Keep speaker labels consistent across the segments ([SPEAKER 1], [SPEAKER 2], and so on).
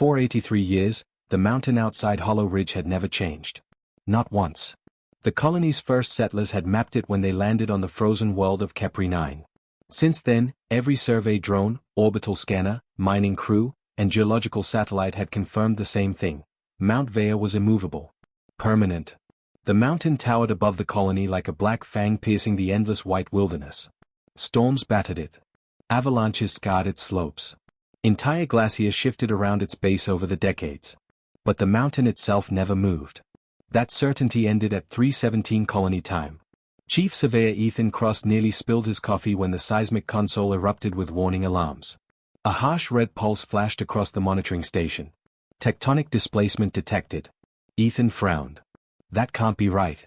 [SPEAKER 1] For 83 years, the mountain outside Hollow Ridge had never changed. Not once. The colony's first settlers had mapped it when they landed on the frozen world of Kepri 9. Since then, every survey drone, orbital scanner, mining crew, and geological satellite had confirmed the same thing. Mount Vaya was immovable. Permanent. The mountain towered above the colony like a black fang piercing the endless white wilderness. Storms battered it. Avalanches scarred its slopes. Entire glaciers shifted around its base over the decades. But the mountain itself never moved. That certainty ended at 3:17 colony time. Chief Surveyor Ethan Cross nearly spilled his coffee when the seismic console erupted with warning alarms. A harsh red pulse flashed across the monitoring station. Tectonic displacement detected. Ethan frowned. That can't be right.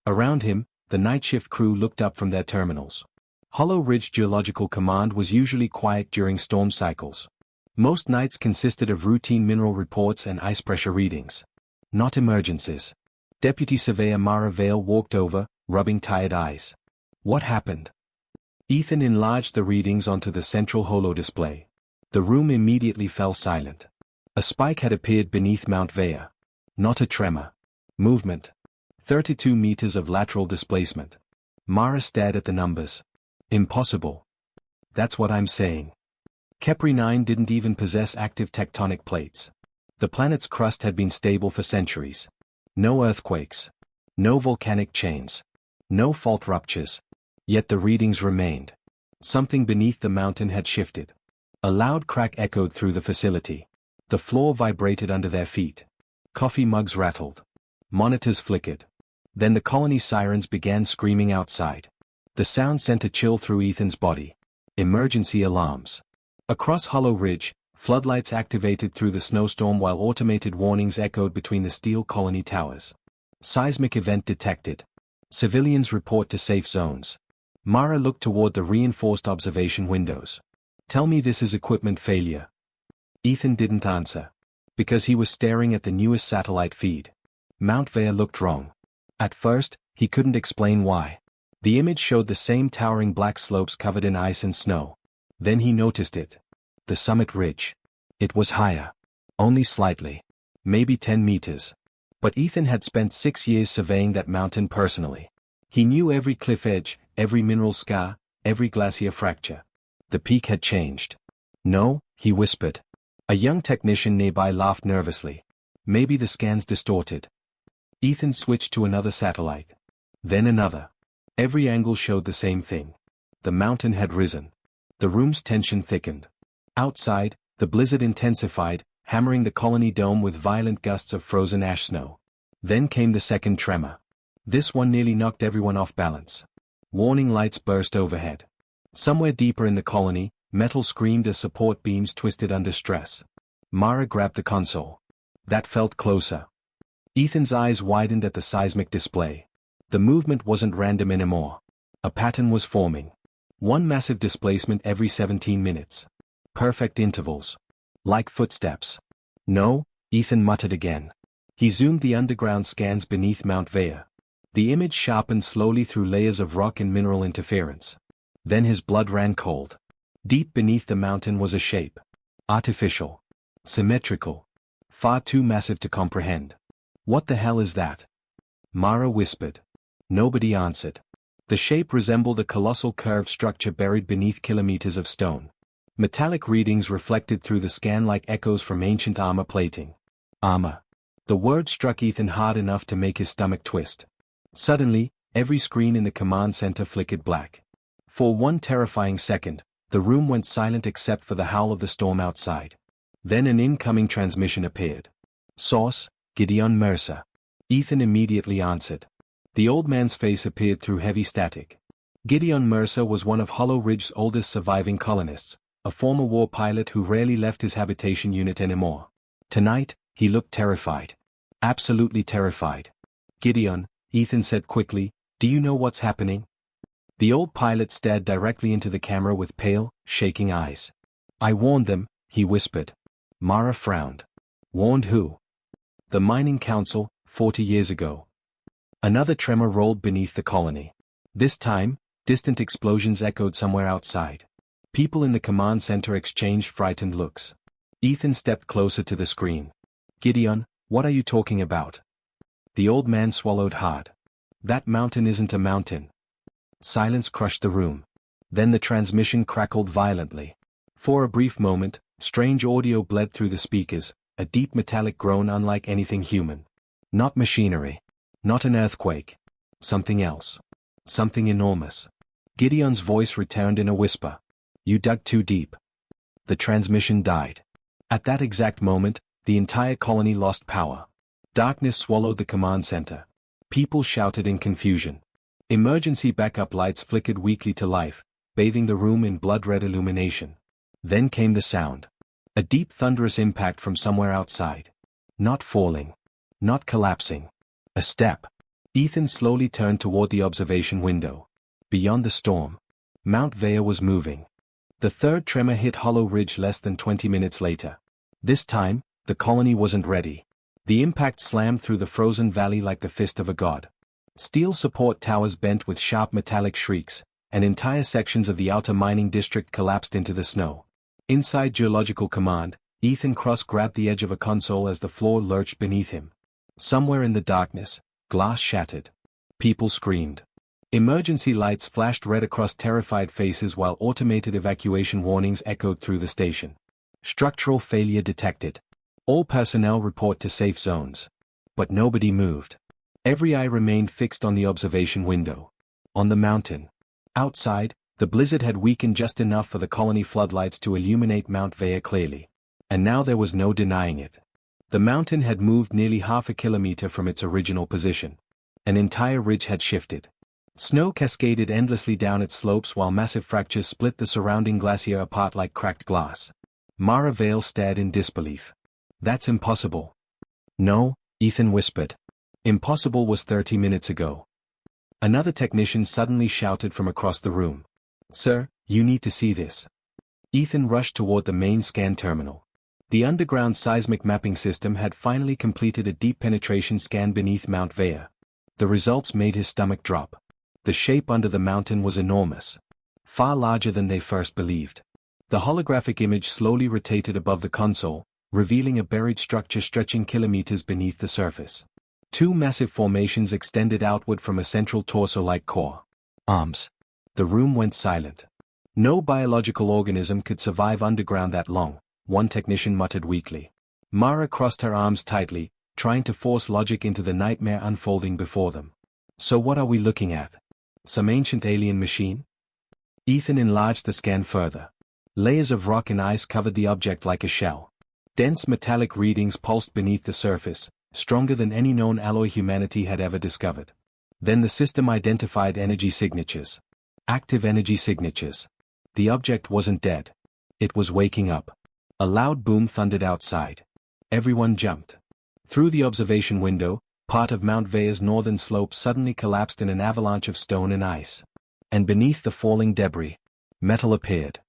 [SPEAKER 1] Around him, the night shift crew looked up from their terminals. Hollow Ridge Geological Command was usually quiet during storm cycles. Most nights consisted of routine mineral reports and ice pressure readings. Not emergencies. Deputy Surveyor Mara Vale walked over, rubbing tired eyes. What happened? Ethan enlarged the readings onto the central holo display. The room immediately fell silent. A spike had appeared beneath Mount Vaya. Not a tremor. Movement. 32 meters of lateral displacement. Mara stared at the numbers. Impossible. That's what I'm saying. Kepri 9 didn't even possess active tectonic plates. The planet's crust had been stable for centuries. No earthquakes. No volcanic chains. No fault ruptures. Yet the readings remained. Something beneath the mountain had shifted. A loud crack echoed through the facility. The floor vibrated under their feet. Coffee mugs rattled. Monitors flickered. Then the colony sirens began screaming outside. The sound sent a chill through Ethan's body. Emergency alarms. Across Hollow Ridge, floodlights activated through the snowstorm while automated warnings echoed between the steel colony towers. Seismic event detected. Civilians report to safe zones. Mara looked toward the reinforced observation windows. Tell me this is equipment failure. Ethan didn't answer. Because he was staring at the newest satellite feed. Mount Vaya looked wrong. At first, he couldn't explain why. The image showed the same towering black slopes covered in ice and snow. Then he noticed it. The summit ridge. It was higher. Only slightly. Maybe 10 meters. But Ethan had spent 6 years surveying that mountain personally. He knew every cliff edge, every mineral scar, every glacier fracture. The peak had changed. No, he whispered. A young technician nearby laughed nervously. Maybe the scans distorted. Ethan switched to another satellite. Then another. Every angle showed the same thing. The mountain had risen. The room's tension thickened. Outside, the blizzard intensified, hammering the colony dome with violent gusts of frozen ash snow. Then came the second tremor. This one nearly knocked everyone off balance. Warning lights burst overhead. Somewhere deeper in the colony, metal screamed as support beams twisted under stress. Mara grabbed the console. That felt closer. Ethan's eyes widened at the seismic display. The movement wasn't random anymore. A pattern was forming. One massive displacement every 17 minutes. Perfect intervals. Like footsteps. No, Ethan muttered again. He zoomed the underground scans beneath Mount Vaya. The image sharpened slowly through layers of rock and mineral interference. Then his blood ran cold. Deep beneath the mountain was a shape. Artificial. Symmetrical. Far too massive to comprehend. What the hell is that? Mara whispered. Nobody answered. The shape resembled a colossal curved structure buried beneath kilometers of stone. Metallic readings reflected through the scan like echoes from ancient armor plating. Armor. The word struck Ethan hard enough to make his stomach twist. Suddenly, every screen in the command center flickered black. For one terrifying second, the room went silent except for the howl of the storm outside. Then an incoming transmission appeared. Source, Gideon Mercer. Ethan immediately answered. The old man's face appeared through heavy static. Gideon Mercer was one of Hollow Ridge's oldest surviving colonists, a former war pilot who rarely left his habitation unit anymore. Tonight, he looked terrified. Absolutely terrified. Gideon, Ethan said quickly, do you know what's happening? The old pilot stared directly into the camera with pale, shaking eyes. I warned them, he whispered. Mara frowned. Warned who? The Mining Council, 40 years ago. Another tremor rolled beneath the colony. This time, distant explosions echoed somewhere outside. People in the command center exchanged frightened looks. Ethan stepped closer to the screen. Gideon, what are you talking about? The old man swallowed hard. That mountain isn't a mountain. Silence crushed the room. Then the transmission crackled violently. For a brief moment, strange audio bled through the speakers, a deep metallic groan unlike anything human. Not machinery. Not an earthquake. Something else. Something enormous. Gideon's voice returned in a whisper. You dug too deep. The transmission died. At that exact moment, the entire colony lost power. Darkness swallowed the command center. People shouted in confusion. Emergency backup lights flickered weakly to life, bathing the room in blood-red illumination. Then came the sound. A deep thunderous impact from somewhere outside. Not falling. Not collapsing. A step. Ethan slowly turned toward the observation window. Beyond the storm, Mount Vaya was moving. The third tremor hit Hollow Ridge less than 20 minutes later. This time, the colony wasn't ready. The impact slammed through the frozen valley like the fist of a god. Steel support towers bent with sharp metallic shrieks, and entire sections of the outer mining district collapsed into the snow. Inside Geological Command, Ethan Cross grabbed the edge of a console as the floor lurched beneath him. Somewhere in the darkness, glass shattered. People screamed. Emergency lights flashed red across terrified faces while automated evacuation warnings echoed through the station. Structural failure detected. All personnel report to safe zones. But nobody moved. Every eye remained fixed on the observation window. On the mountain. Outside, the blizzard had weakened just enough for the colony floodlights to illuminate Mount Vaya clearly. And now there was no denying it. The mountain had moved nearly half a kilometer from its original position. An entire ridge had shifted. Snow cascaded endlessly down its slopes while massive fractures split the surrounding glacier apart like cracked glass. Mara Vale stared in disbelief. That's impossible. No, Ethan whispered. Impossible was 30 minutes ago. Another technician suddenly shouted from across the room. Sir, you need to see this. Ethan rushed toward the main scan terminal. The underground seismic mapping system had finally completed a deep penetration scan beneath Mount Vaya. The results made his stomach drop. The shape under the mountain was enormous. Far larger than they first believed. The holographic image slowly rotated above the console, revealing a buried structure stretching kilometers beneath the surface. Two massive formations extended outward from a central torso-like core. Arms. The room went silent. No biological organism could survive underground that long, one technician muttered weakly. Mara crossed her arms tightly, trying to force logic into the nightmare unfolding before them. So what are we looking at? Some ancient alien machine? Ethan enlarged the scan further. Layers of rock and ice covered the object like a shell. Dense metallic readings pulsed beneath the surface, stronger than any known alloy humanity had ever discovered. Then the system identified energy signatures. Active energy signatures. The object wasn't dead. It was waking up. A loud boom thundered outside. Everyone jumped. Through the observation window, part of Mount Vaya's northern slope suddenly collapsed in an avalanche of stone and ice. And beneath the falling debris, metal appeared.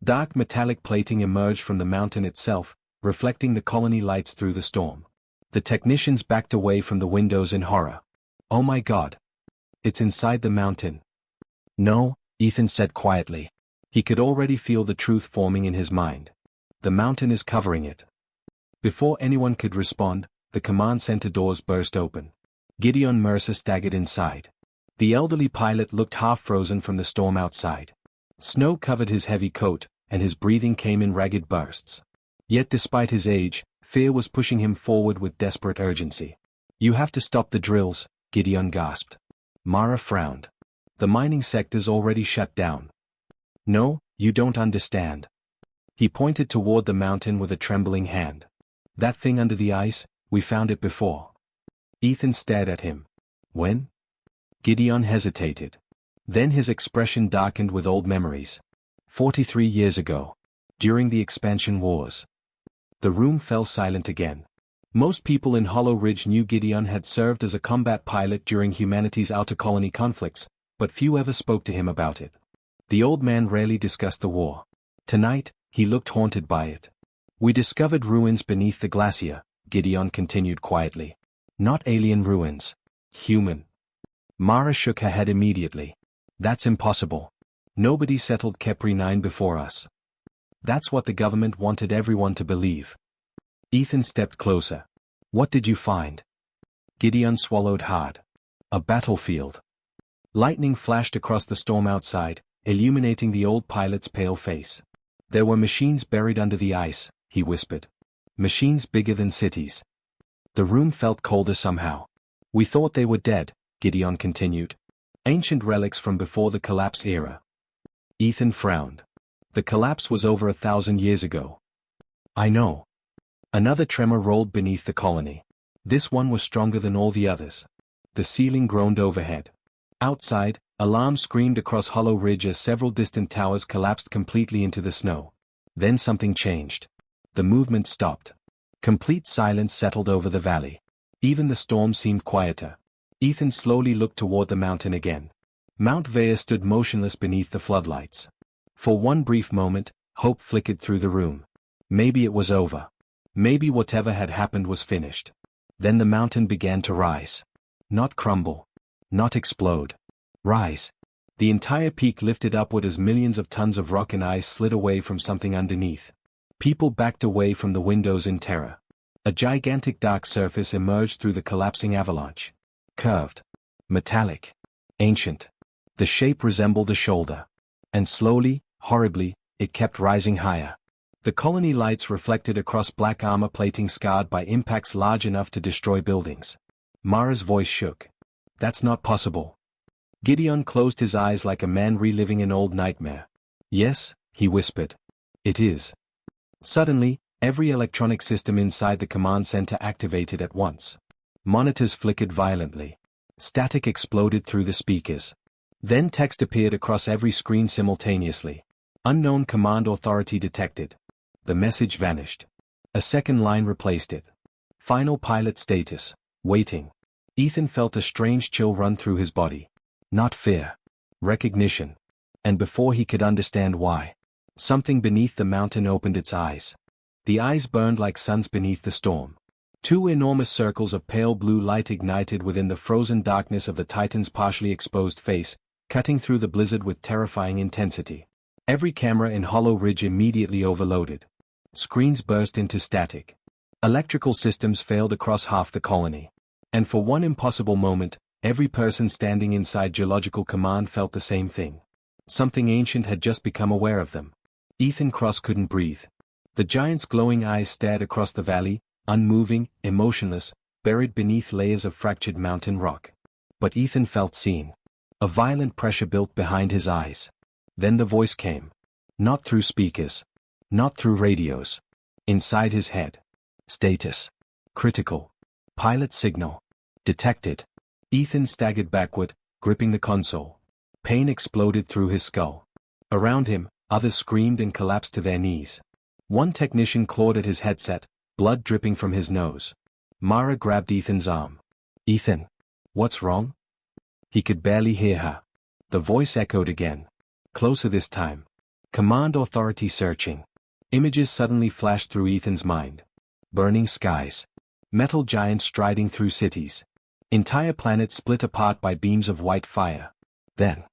[SPEAKER 1] Dark metallic plating emerged from the mountain itself, reflecting the colony lights through the storm. The technicians backed away from the windows in horror. Oh my God! It's inside the mountain. No, Ethan said quietly. He could already feel the truth forming in his mind. The mountain is covering it. Before anyone could respond, the command center doors burst open. Gideon Mercer staggered inside. The elderly pilot looked half-frozen from the storm outside. Snow covered his heavy coat, and his breathing came in ragged bursts. Yet despite his age, fear was pushing him forward with desperate urgency. You have to stop the drills, Gideon gasped. Mara frowned. The mining sector's already shut down. No, you don't understand. He pointed toward the mountain with a trembling hand. That thing under the ice, we found it before. Ethan stared at him. When? Gideon hesitated. Then his expression darkened with old memories. 43 years ago. During the expansion wars. The room fell silent again. Most people in Hollow Ridge knew Gideon had served as a combat pilot during humanity's outer colony conflicts, but few ever spoke to him about it. The old man rarely discussed the war. Tonight, he looked haunted by it. We discovered ruins beneath the glacier, Gideon continued quietly. Not alien ruins. Human. Mara shook her head immediately. That's impossible. Nobody settled Kepri 9 before us. That's what the government wanted everyone to believe. Ethan stepped closer. What did you find? Gideon swallowed hard. A battlefield. Lightning flashed across the storm outside, illuminating the old pilot's pale face. There were machines buried under the ice, he whispered. Machines bigger than cities. The room felt colder somehow. We thought they were dead, Gideon continued. Ancient relics from before the collapse era. Ethan frowned. The collapse was over 1,000 years ago. I know. Another tremor rolled beneath the colony. This one was stronger than all the others. The ceiling groaned overhead. Outside, alarms screamed across Hollow Ridge as several distant towers collapsed completely into the snow. Then something changed. The movement stopped. Complete silence settled over the valley. Even the storm seemed quieter. Ethan slowly looked toward the mountain again. Mount Vaya stood motionless beneath the floodlights. For one brief moment, hope flickered through the room. Maybe it was over. Maybe whatever had happened was finished. Then the mountain began to rise. Not crumble. Not explode. Rise. The entire peak lifted upward as millions of tons of rock and ice slid away from something underneath. People backed away from the windows in terror. A gigantic dark surface emerged through the collapsing avalanche. Curved. Metallic. Ancient. The shape resembled a shoulder. And slowly, horribly, it kept rising higher. The colony lights reflected across black armor plating scarred by impacts large enough to destroy buildings. Mara's voice shook. That's not possible. Gideon closed his eyes like a man reliving an old nightmare. Yes, he whispered. It is. Suddenly, every electronic system inside the command center activated at once. Monitors flickered violently. Static exploded through the speakers. Then text appeared across every screen simultaneously. Unknown command authority detected. The message vanished. A second line replaced it. Final pilot status. Waiting. Ethan felt a strange chill run through his body. Not fear. Recognition. And before he could understand why, something beneath the mountain opened its eyes. The eyes burned like suns beneath the storm. Two enormous circles of pale blue light ignited within the frozen darkness of the Titan's partially exposed face, cutting through the blizzard with terrifying intensity. Every camera in Hollow Ridge immediately overloaded. Screens burst into static. Electrical systems failed across half the colony. And for one impossible moment, every person standing inside Geological Command felt the same thing. Something ancient had just become aware of them. Ethan Cross couldn't breathe. The giant's glowing eyes stared across the valley, unmoving, emotionless, buried beneath layers of fractured mountain rock. But Ethan felt seen. A violent pressure built behind his eyes. Then the voice came. Not through speakers. Not through radios. Inside his head. Status. Critical. Pilot signal. Detected. Ethan staggered backward, gripping the console. Pain exploded through his skull. Around him, others screamed and collapsed to their knees. One technician clawed at his headset, blood dripping from his nose. Mara grabbed Ethan's arm. Ethan. What's wrong? He could barely hear her. The voice echoed again. Closer this time. Command authority searching. Images suddenly flashed through Ethan's mind. Burning skies. Metal giants striding through cities. Entire planets split apart by beams of white fire. Then.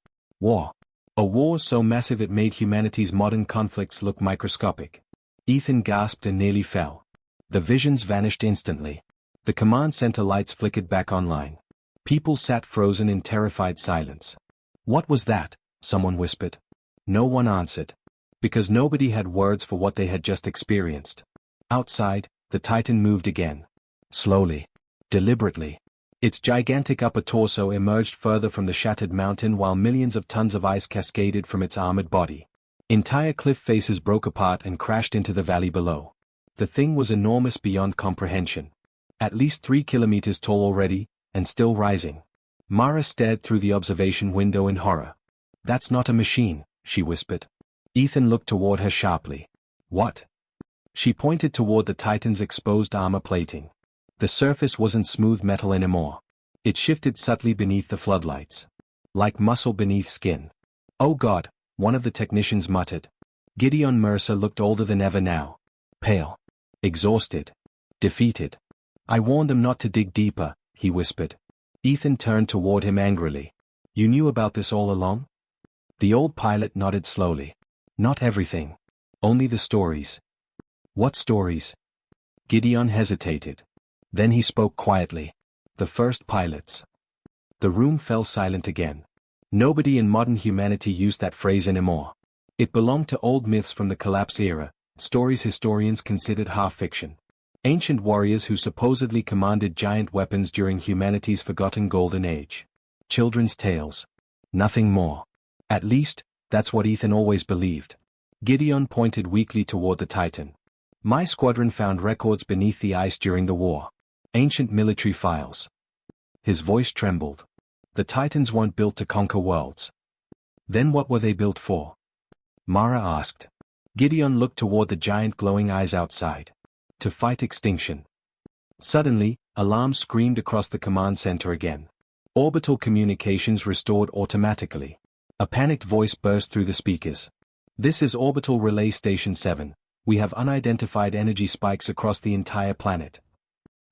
[SPEAKER 1] War. A war so massive it made humanity's modern conflicts look microscopic. Ethan gasped and nearly fell. The visions vanished instantly. The command center lights flickered back online. People sat frozen in terrified silence. What was that? Someone whispered. No one answered. Because nobody had words for what they had just experienced. Outside, the Titan moved again. Slowly. Deliberately. Its gigantic upper torso emerged further from the shattered mountain while millions of tons of ice cascaded from its armored body. Entire cliff faces broke apart and crashed into the valley below. The thing was enormous beyond comprehension. At least 3 kilometers tall already, and still rising. Mara stared through the observation window in horror. That's not a machine, she whispered. Ethan looked toward her sharply. What? She pointed toward the Titan's exposed armor plating. The surface wasn't smooth metal anymore. It shifted subtly beneath the floodlights. Like muscle beneath skin. Oh God, one of the technicians muttered. Gideon Mercer looked older than ever now. Pale. Exhausted. Defeated. I warned them not to dig deeper, he whispered. Ethan turned toward him angrily. You knew about this all along? The old pilot nodded slowly. Not everything. Only the stories. What stories? Gideon hesitated. Then he spoke quietly. The first pilots. The room fell silent again. Nobody in modern humanity used that phrase anymore. It belonged to old myths from the collapse era, stories historians considered half-fiction. Ancient warriors who supposedly commanded giant weapons during humanity's forgotten golden age. Children's tales. Nothing more. At least, that's what Ethan always believed. Gideon pointed weakly toward the Titan. My squadron found records beneath the ice during the war. Ancient military files. His voice trembled. The Titans weren't built to conquer worlds. Then what were they built for? Mara asked. Gideon looked toward the giant glowing eyes outside. To fight extinction. Suddenly, alarms screamed across the command center again. Orbital communications restored automatically. A panicked voice burst through the speakers. This is Orbital Relay Station 7. We have unidentified energy spikes across the entire planet.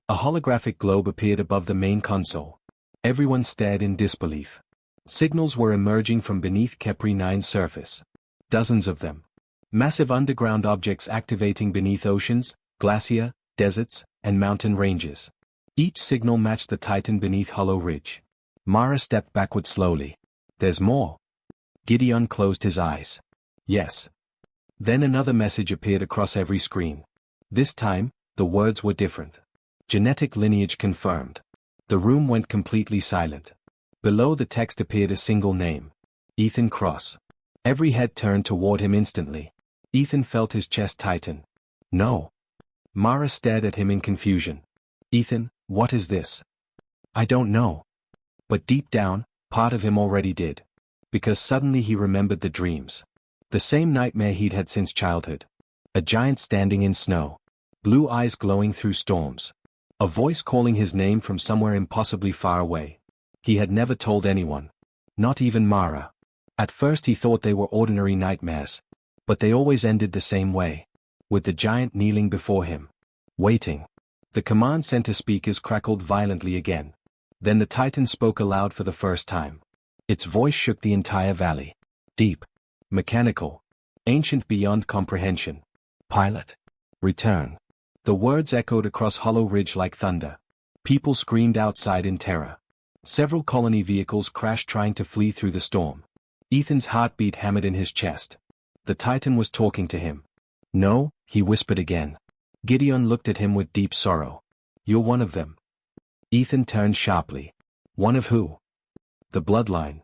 [SPEAKER 1] A holographic globe appeared above the main console. Everyone stared in disbelief. Signals were emerging from beneath Kepri 9's surface. Dozens of them. Massive underground objects activating beneath oceans, glacier, deserts, and mountain ranges. Each signal matched the Titan beneath Hollow Ridge. Mara stepped backward slowly. There's more. Gideon closed his eyes. Yes. Then another message appeared across every screen. This time, the words were different. Genetic lineage confirmed. The room went completely silent. Below the text appeared a single name. Ethan Cross. Every head turned toward him instantly. Ethan felt his chest tighten. No. Mara stared at him in confusion. Ethan, what is this? I don't know. But deep down, part of him already did. Because suddenly he remembered the dreams. The same nightmare he'd had since childhood. A giant standing in snow. Blue eyes glowing through storms. A voice calling his name from somewhere impossibly far away. He had never told anyone. Not even Mara. At first he thought they were ordinary nightmares. But they always ended the same way. With the giant kneeling before him. Waiting. The command center speakers crackled violently again. Then the Titan spoke aloud for the first time. Its voice shook the entire valley. Deep. Mechanical. Ancient beyond comprehension. Pilot. Return. The words echoed across Hollow Ridge like thunder. People screamed outside in terror. Several colony vehicles crashed trying to flee through the storm. Ethan's heartbeat hammered in his chest. The Titan was talking to him. No, he whispered again. Gideon looked at him with deep sorrow. You're one of them. Ethan turned sharply. One of who? The bloodline.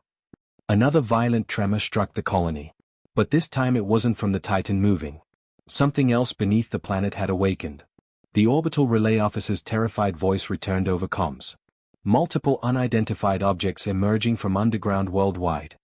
[SPEAKER 1] Another violent tremor struck the colony. But this time it wasn't from the Titan moving. Something else beneath the planet had awakened. The orbital relay officer's terrified voice returned over comms. Multiple unidentified objects emerging from underground worldwide.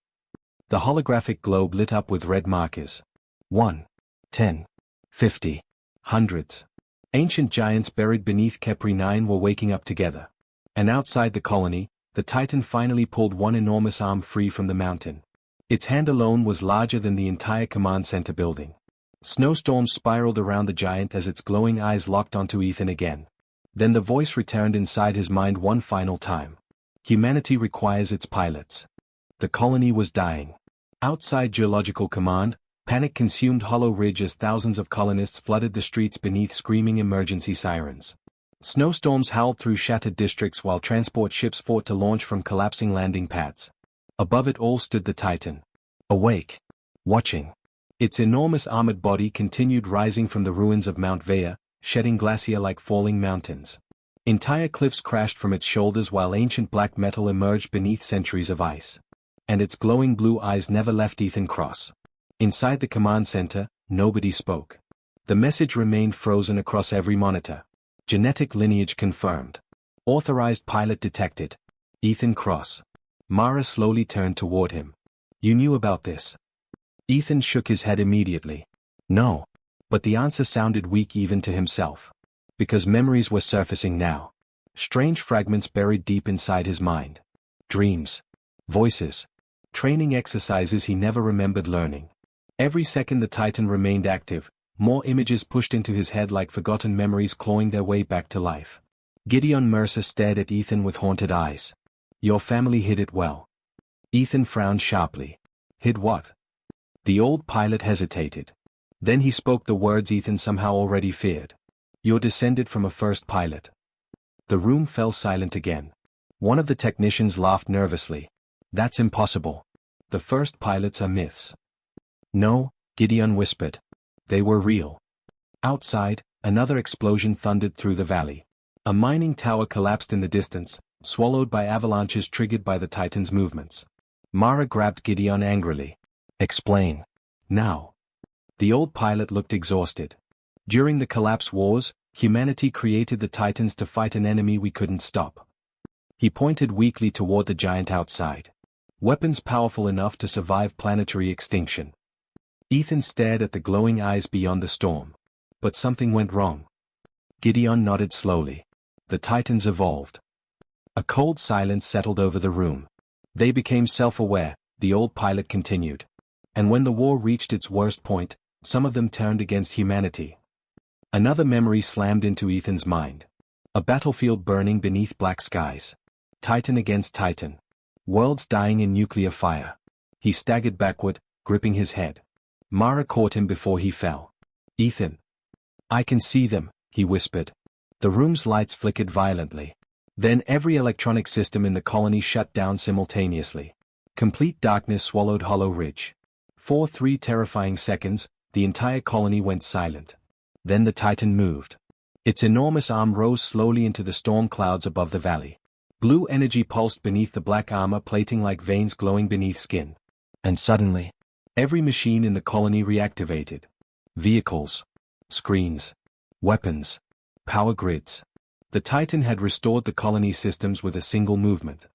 [SPEAKER 1] The holographic globe lit up with red markers. 1, 10, 50, hundreds. Ancient giants buried beneath Kepri 9 were waking up together. And outside the colony, the Titan finally pulled one enormous arm free from the mountain. Its hand alone was larger than the entire command center building. Snowstorms spiraled around the giant as its glowing eyes locked onto Ethan again. Then the voice returned inside his mind one final time. Humanity requires its pilots. The colony was dying. Outside Geological Command, panic consumed Hollow Ridge as thousands of colonists flooded the streets beneath screaming emergency sirens. Snowstorms howled through shattered districts while transport ships fought to launch from collapsing landing pads. Above it all stood the Titan. Awake. Watching. Its enormous armored body continued rising from the ruins of Mount Vea, shedding glacier like falling mountains. Entire cliffs crashed from its shoulders while ancient black metal emerged beneath centuries of ice. And its glowing blue eyes never left Ethan Cross. Inside the command center, nobody spoke. The message remained frozen across every monitor. Genetic lineage confirmed. Authorized pilot detected. Ethan Cross. Mara slowly turned toward him. You knew about this? Ethan shook his head immediately. No. But the answer sounded weak even to himself. Because memories were surfacing now. Strange fragments buried deep inside his mind. Dreams. Voices. Training exercises he never remembered learning. Every second the Titan remained active, more images pushed into his head like forgotten memories clawing their way back to life. Gideon Mercer stared at Ethan with haunted eyes. Your family hid it well. Ethan frowned sharply. Hid what? The old pilot hesitated. Then he spoke the words Ethan somehow already feared. "You're descended from a first pilot." The room fell silent again. One of the technicians laughed nervously. "That's impossible. The first pilots are myths." "No," Gideon whispered. "They were real." Outside, another explosion thundered through the valley. A mining tower collapsed in the distance, swallowed by avalanches triggered by the Titan's movements. Mara grabbed Gideon angrily. "Explain. Now." The old pilot looked exhausted. "During the collapse wars, humanity created the Titans to fight an enemy we couldn't stop." He pointed weakly toward the giant outside. "Weapons powerful enough to survive planetary extinction." Ethan stared at the glowing eyes beyond the storm. But something went wrong. Gideon nodded slowly. "The Titans evolved." A cold silence settled over the room. "They became self-aware," the old pilot continued. "And when the war reached its worst point, some of them turned against humanity." Another memory slammed into Ethan's mind. A battlefield burning beneath black skies. Titan against Titan. Worlds dying in nuclear fire. He staggered backward, gripping his head. Mara caught him before he fell. "Ethan." "I can see them," he whispered. The room's lights flickered violently. Then every electronic system in the colony shut down simultaneously. Complete darkness swallowed Hollow Ridge. For 3 terrifying seconds, the entire colony went silent. Then the Titan moved. Its enormous arm rose slowly into the storm clouds above the valley. Blue energy pulsed beneath the black armor plating like veins glowing beneath skin. And suddenly, every machine in the colony reactivated. Vehicles. Screens. Weapons. Power grids. The Titan had restored the colony's systems with a single movement.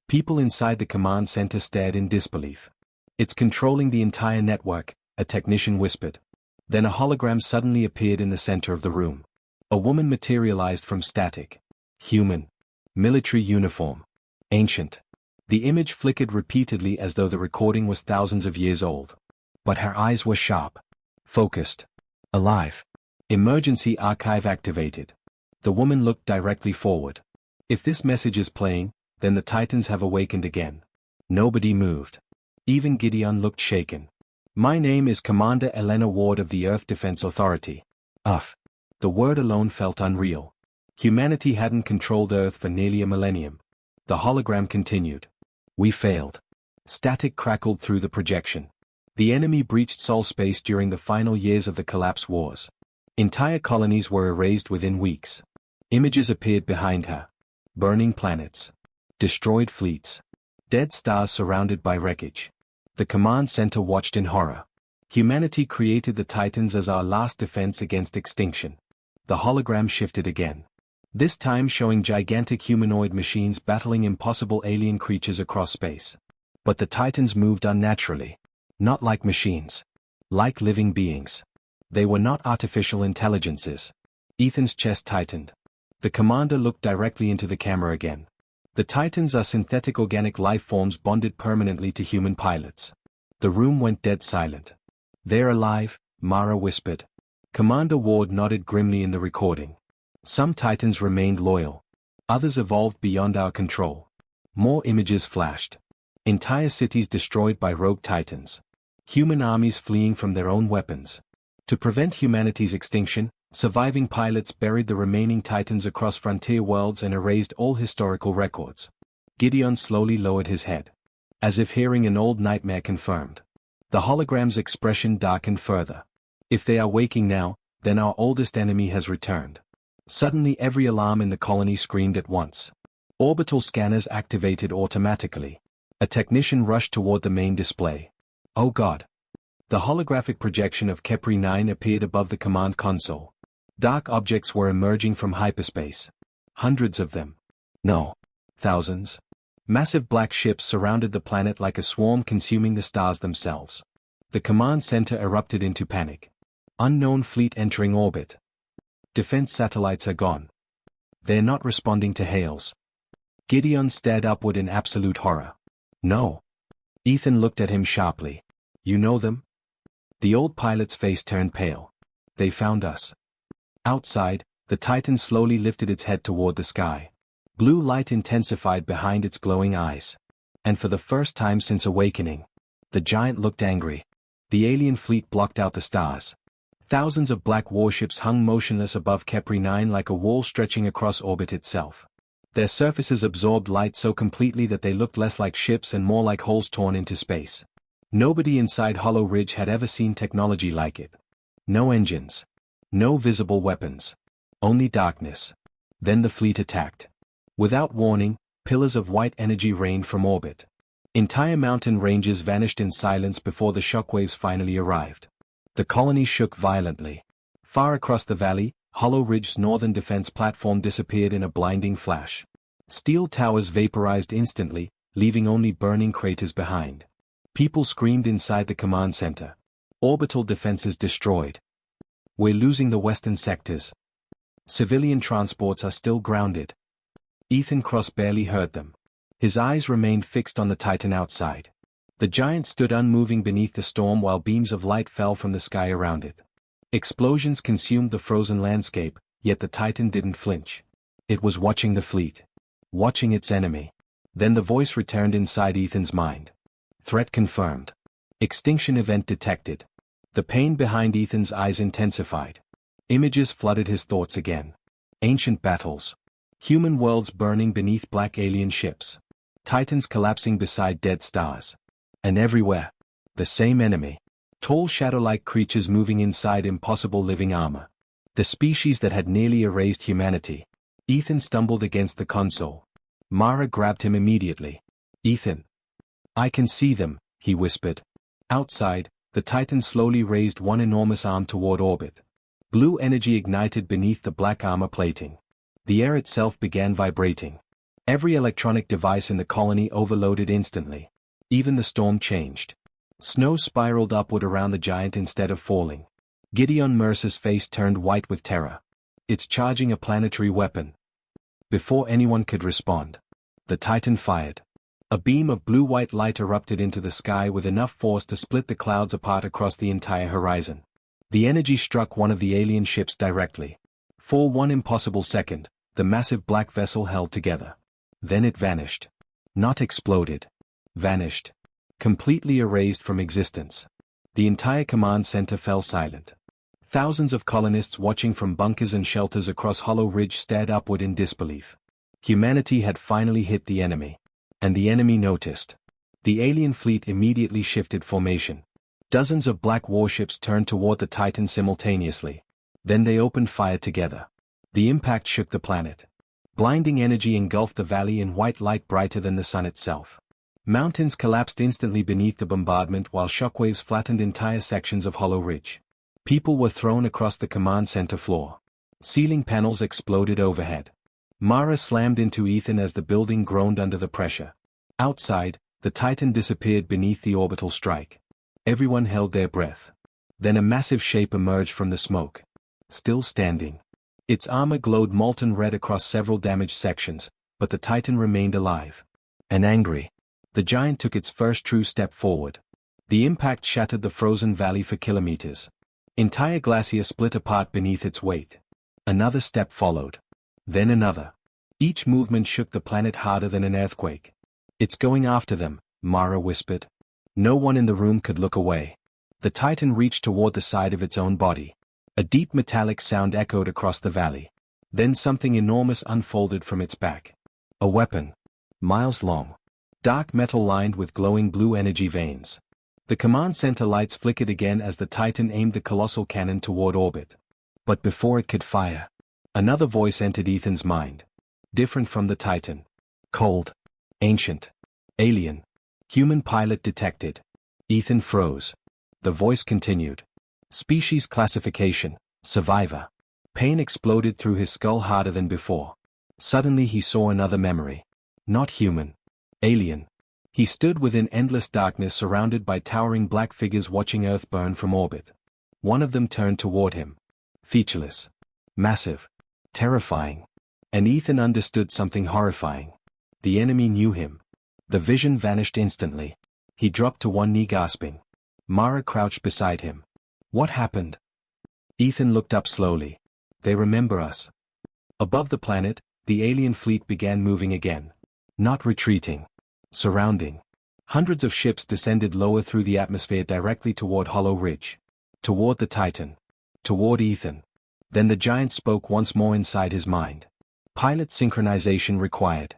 [SPEAKER 1] People inside the command center stared in disbelief. "It's controlling the entire network," a technician whispered. Then a hologram suddenly appeared in the center of the room. A woman materialized from static. Human. Military uniform. Ancient. The image flickered repeatedly as though the recording was thousands of years old. But her eyes were sharp. Focused. Alive. Emergency archive activated. The woman looked directly forward. "If this message is playing, then the Titans have awakened again." Nobody moved. Even Gideon looked shaken. "My name is Commander Elena Ward of the Earth Defense Authority." Uff. The word alone felt unreal. Humanity hadn't controlled Earth for nearly a millennium. The hologram continued. "We failed." Static crackled through the projection. The enemy breached Sol space during the final years of the collapse wars. Entire colonies were erased within weeks. Images appeared behind her. Burning planets. Destroyed fleets. Dead stars surrounded by wreckage. The command center watched in horror. Humanity created the Titans as our last defense against extinction. The hologram shifted again. This time showing gigantic humanoid machines battling impossible alien creatures across space. But the Titans moved unnaturally. Not like machines. Like living beings. They were not artificial intelligences. Ethan's chest tightened. The commander looked directly into the camera again. "The Titans are synthetic organic life forms bonded permanently to human pilots." The room went dead silent. "They're alive," Mara whispered. Commander Ward nodded grimly in the recording. "Some Titans remained loyal. Others evolved beyond our control." More images flashed. Entire cities destroyed by rogue Titans. Human armies fleeing from their own weapons. To prevent humanity's extinction, surviving pilots buried the remaining Titans across frontier worlds and erased all historical records. Gideon slowly lowered his head. As if hearing an old nightmare confirmed. The hologram's expression darkened further. "If they are waking now, then our oldest enemy has returned." Suddenly every alarm in the colony screamed at once. Orbital scanners activated automatically. A technician rushed toward the main display. "Oh God." The holographic projection of Kepri 9 appeared above the command console. Dark objects were emerging from hyperspace. Hundreds of them. No. Thousands. Massive black ships surrounded the planet like a swarm consuming the stars themselves. The command center erupted into panic. Unknown fleet entering orbit. Defense satellites are gone. They're not responding to hails. Gideon stared upward in absolute horror. "No." Ethan looked at him sharply. "You know them?" The old pilot's face turned pale. "They found us." Outside, the Titan slowly lifted its head toward the sky. Blue light intensified behind its glowing eyes. And for the first time since awakening, the giant looked angry. The alien fleet blocked out the stars. Thousands of black warships hung motionless above Kepri 9 like a wall stretching across orbit itself. Their surfaces absorbed light so completely that they looked less like ships and more like holes torn into space. Nobody inside Hollow Ridge had ever seen technology like it. No engines. No visible weapons. Only darkness. Then the fleet attacked. Without warning, pillars of white energy rained from orbit. Entire mountain ranges vanished in silence before the shockwaves finally arrived. The colony shook violently. Far across the valley, Hollow Ridge's northern defense platform disappeared in a blinding flash. Steel towers vaporized instantly, leaving only burning craters behind. People screamed inside the command center. Orbital defenses destroyed. We're losing the western sectors. Civilian transports are still grounded. Ethan Cross barely heard them. His eyes remained fixed on the Titan outside. The giant stood unmoving beneath the storm while beams of light fell from the sky around it. Explosions consumed the frozen landscape, yet the Titan didn't flinch. It was watching the fleet. Watching its enemy. Then the voice returned inside Ethan's mind. Threat confirmed. Extinction event detected. The pain behind Ethan's eyes intensified. Images flooded his thoughts again. Ancient battles. Human worlds burning beneath black alien ships. Titans collapsing beside dead stars. And everywhere, the same enemy. Tall shadow-like creatures moving inside impossible living armor. The species that had nearly erased humanity. Ethan stumbled against the console. Mara grabbed him immediately. Ethan. I can see them, he whispered. Outside, the Titan slowly raised one enormous arm toward orbit. Blue energy ignited beneath the black armor plating. The air itself began vibrating. Every electronic device in the colony overloaded instantly. Even the storm changed. Snow spiraled upward around the giant instead of falling. Gideon Mercer's face turned white with terror. It's charging a planetary weapon. Before anyone could respond, the Titan fired. A beam of blue-white light erupted into the sky with enough force to split the clouds apart across the entire horizon. The energy struck one of the alien ships directly. For one impossible second, the massive black vessel held together. Then it vanished. Not exploded. Vanished. Completely erased from existence. The entire command center fell silent. Thousands of colonists watching from bunkers and shelters across Hollow Ridge stared upward in disbelief. Humanity had finally hit the enemy. And the enemy noticed. The alien fleet immediately shifted formation. Dozens of black warships turned toward the Titan simultaneously. Then they opened fire together. The impact shook the planet. Blinding energy engulfed the valley in white light brighter than the sun itself. Mountains collapsed instantly beneath the bombardment while shockwaves flattened entire sections of Hollow Ridge. People were thrown across the command center floor. Ceiling panels exploded overhead. Mara slammed into Ethan as the building groaned under the pressure. Outside, the Titan disappeared beneath the orbital strike. Everyone held their breath. Then a massive shape emerged from the smoke. Still standing. Its armor glowed molten red across several damaged sections, but the Titan remained alive. And angry. The giant took its first true step forward. The impact shattered the frozen valley for kilometers. Entire glacier split apart beneath its weight. Another step followed. Then another. Each movement shook the planet harder than an earthquake. It's going after them, Mara whispered. No one in the room could look away. The Titan reached toward the side of its own body. A deep metallic sound echoed across the valley. Then something enormous unfolded from its back. A weapon. Miles long. Dark metal lined with glowing blue energy veins. The command center lights flickered again as the Titan aimed the colossal cannon toward orbit. But before it could fire, another voice entered Ethan's mind. Different from the Titan. Cold. Ancient. Alien. Human pilot detected. Ethan froze. The voice continued. Species classification. Survivor. Pain exploded through his skull harder than before. Suddenly he saw another memory. Not human. Alien. He stood within endless darkness surrounded by towering black figures watching Earth burn from orbit. One of them turned toward him. Featureless. Massive. Terrifying. And Ethan understood something horrifying. The enemy knew him. The vision vanished instantly. He dropped to one knee gasping. Mara crouched beside him. What happened? Ethan looked up slowly. They remember us. Above the planet, the alien fleet began moving again. Not retreating. Surrounding. Hundreds of ships descended lower through the atmosphere directly toward Hollow Ridge. Toward the Titan. toward Ethan. Then the giant spoke once more inside his mind. Pilot synchronization required.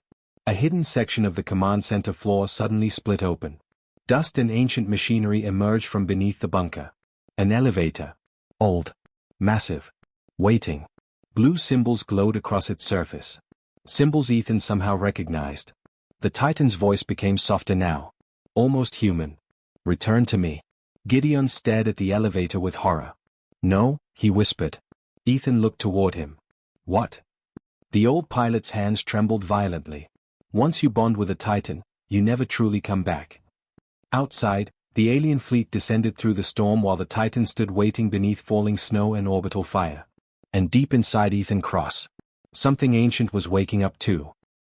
[SPEAKER 1] A hidden section of the command center floor suddenly split open. Dust and ancient machinery emerged from beneath the bunker. An elevator. Old. Massive. Waiting. Blue symbols glowed across its surface. Symbols Ethan somehow recognized. The Titan's voice became softer now. Almost human. Return to me. Gideon stared at the elevator with horror. No, he whispered. Ethan looked toward him. What? The old pilot's hands trembled violently. Once you bond with a Titan, you never truly come back. Outside, the alien fleet descended through the storm while the Titan stood waiting beneath falling snow and orbital fire. And deep inside Ethan Cross, something ancient was waking up too.